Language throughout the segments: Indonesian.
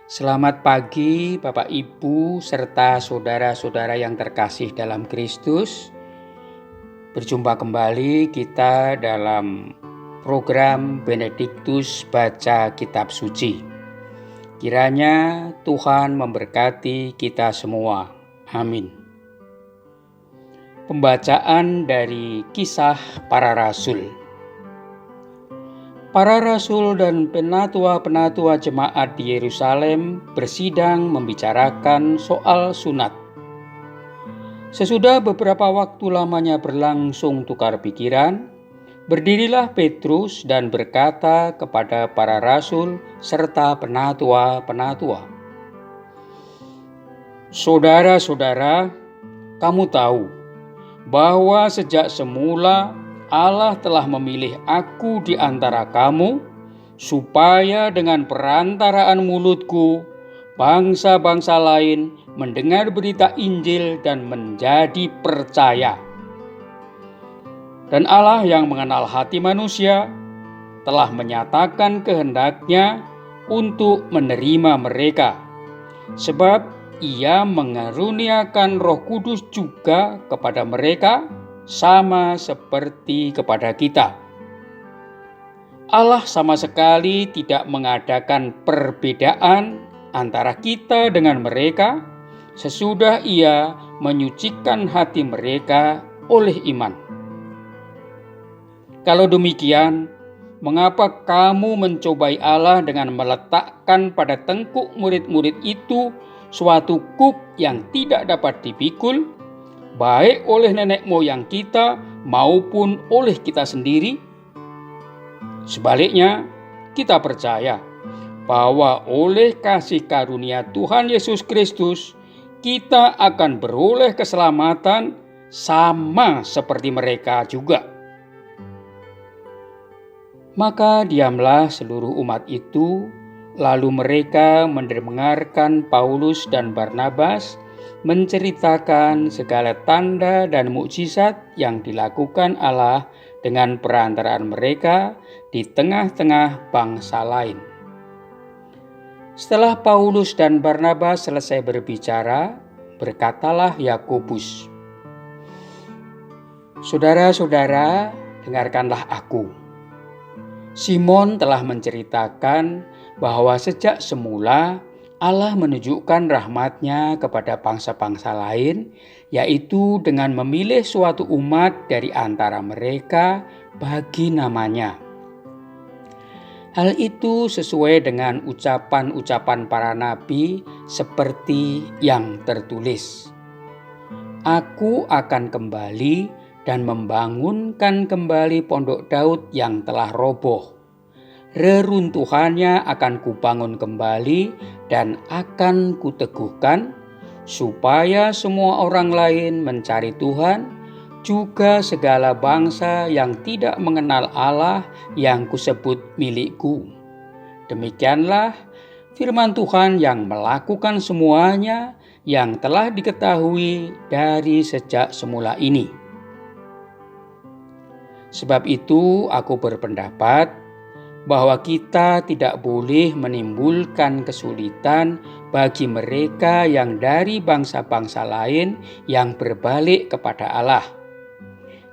Selamat pagi Bapak Ibu serta saudara-saudara yang terkasih dalam Kristus. Berjumpa kembali kita dalam program Benediktus Baca Kitab Suci. Kiranya Tuhan memberkati kita semua. Amin. Pembacaan dari Kisah Para Rasul. Para rasul dan penatua-penatua jemaat di Yerusalem bersidang membicarakan soal sunat. Sesudah beberapa waktu lamanya berlangsung tukar pikiran, berdirilah Petrus dan berkata kepada para rasul serta penatua-penatua, "Saudara-saudara, kamu tahu bahwa sejak semula Allah telah memilih aku di antara kamu, supaya dengan perantaraan mulutku, bangsa-bangsa lain mendengar berita Injil dan menjadi percaya. Dan Allah yang mengenal hati manusia telah menyatakan kehendaknya untuk menerima mereka, sebab Ia mengaruniakan Roh Kudus juga kepada mereka, sama seperti kepada kita. Allah sama sekali tidak mengadakan perbedaan antara kita dengan mereka sesudah Ia menyucikan hati mereka oleh iman. Kalau demikian, mengapa kamu mencobai Allah dengan meletakkan pada tengkuk murid-murid itu suatu kup yang tidak dapat dipikul, baik oleh nenek moyang kita maupun oleh kita sendiri? Sebaliknya, kita percaya bahwa oleh kasih karunia Tuhan Yesus Kristus, kita akan beroleh keselamatan sama seperti mereka juga." Maka diamlah seluruh umat itu, lalu mereka mendengarkan Paulus dan Barnabas menceritakan segala tanda dan mukjizat yang dilakukan Allah dengan perantaraan mereka di tengah-tengah bangsa lain. Setelah Paulus dan Barnabas selesai berbicara, berkatalah Yakobus, "Saudara-saudara, dengarkanlah aku. Simon telah menceritakan bahwa sejak semula Allah menunjukkan rahmat-Nya kepada bangsa-bangsa lain, yaitu dengan memilih suatu umat dari antara mereka bagi namanya. Hal itu sesuai dengan ucapan-ucapan para nabi seperti yang tertulis, 'Aku akan kembali dan membangunkan kembali pondok Daud yang telah roboh. Reruntuhannya akan kubangun kembali dan akan kuteguhkan, supaya semua orang lain mencari Tuhan, juga segala bangsa yang tidak mengenal Allah yang kusebut milikku.' Demikianlah firman Tuhan yang melakukan semuanya yang telah diketahui dari sejak semula ini. Sebab itu aku berpendapat bahwa kita tidak boleh menimbulkan kesulitan bagi mereka yang dari bangsa-bangsa lain yang berbalik kepada Allah.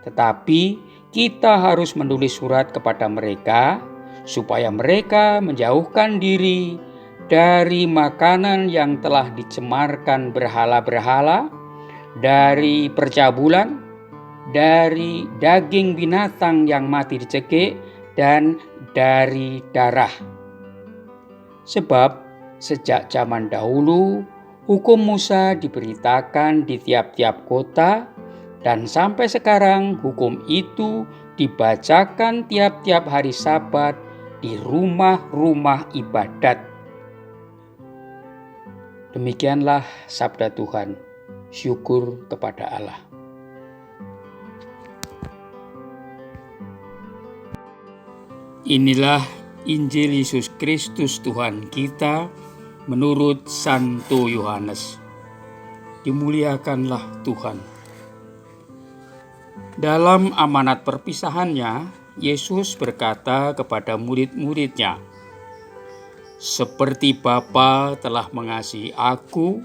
Tetapi kita harus menulis surat kepada mereka supaya mereka menjauhkan diri dari makanan yang telah dicemarkan berhala-berhala, dari percabulan, dari daging binatang yang mati dicekik, dan dari darah. Sebab sejak zaman dahulu hukum Musa diberitakan di tiap-tiap kota, dan sampai sekarang hukum itu dibacakan tiap-tiap hari Sabat di rumah-rumah ibadat." Demikianlah sabda Tuhan. Syukur kepada Allah. Inilah Injil Yesus Kristus Tuhan kita menurut Santo Yohanes. Dimuliakanlah Tuhan. Dalam amanat perpisahannya, Yesus berkata kepada murid-muridnya, Seperti Bapa telah mengasihi aku,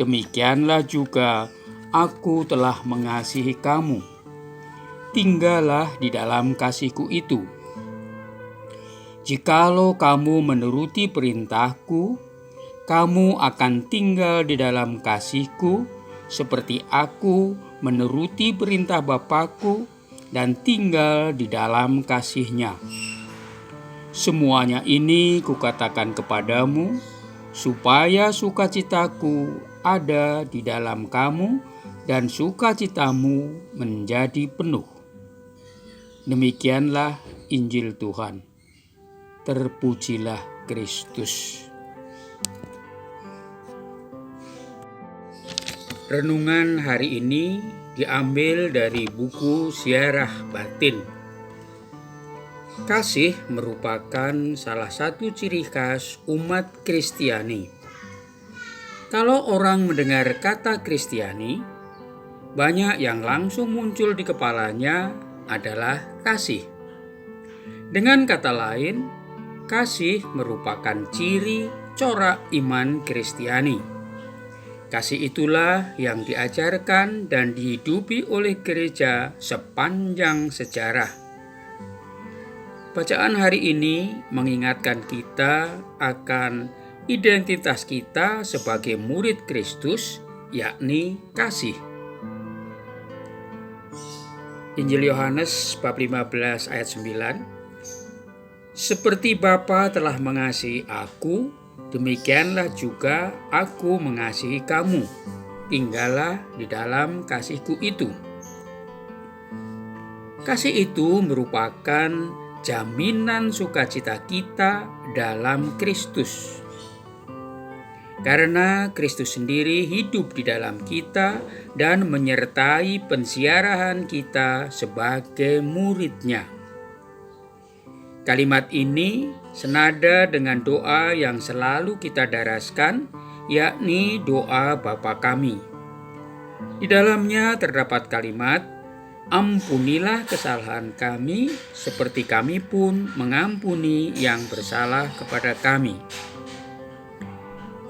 demikianlah juga aku telah mengasihi kamu. Tinggallah di dalam kasih-Ku itu. Jikalau kamu menuruti perintah-Ku, kamu akan tinggal di dalam kasih-Ku, seperti aku menuruti perintah Bapa-Ku dan tinggal di dalam kasih-Nya. Semuanya ini Kukatakan kepadamu, supaya sukacita-Ku ada di dalam kamu dan sukacitamu menjadi penuh. Demikianlah Injil Tuhan. Terpujilah Kristus. Renungan hari ini diambil dari buku Ziarah Batin. Kasih merupakan salah satu ciri khas umat Kristiani. Kalau orang mendengar kata Kristiani, banyak yang langsung muncul di kepalanya adalah kasih. Dengan kata lain, kasih merupakan ciri corak iman Kristiani. Kasih itulah yang diajarkan dan dihidupi oleh gereja sepanjang sejarah. Bacaan hari ini mengingatkan kita akan identitas kita sebagai murid Kristus, yakni kasih. Injil Yohanes bab 15 ayat 9. Seperti Bapa telah mengasihi aku, demikianlah juga aku mengasihi kamu. Tinggallah di dalam kasih-Ku itu. Kasih itu merupakan jaminan sukacita kita dalam Kristus. Karena Kristus sendiri hidup di dalam kita dan menyertai pensiarahan kita sebagai murid-Nya. Kalimat ini senada dengan doa yang selalu kita daraskan, yakni doa Bapa kami. Di dalamnya terdapat kalimat, ampunilah kesalahan kami seperti kami pun mengampuni yang bersalah kepada kami.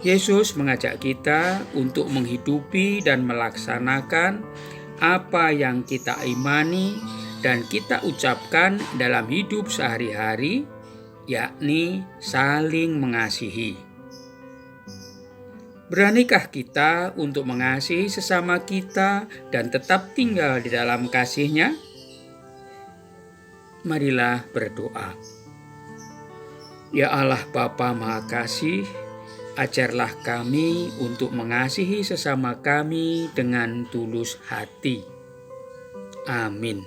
Yesus mengajak kita untuk menghidupi dan melaksanakan apa yang kita imani dan kita ucapkan dalam hidup sehari-hari, yakni saling mengasihi. Beranikah kita untuk mengasihi sesama kita dan tetap tinggal di dalam kasih-Nya? Marilah berdoa. Ya Allah Bapa Maha Kasih, ajarlah kami untuk mengasihi sesama kami dengan tulus hati. Amin.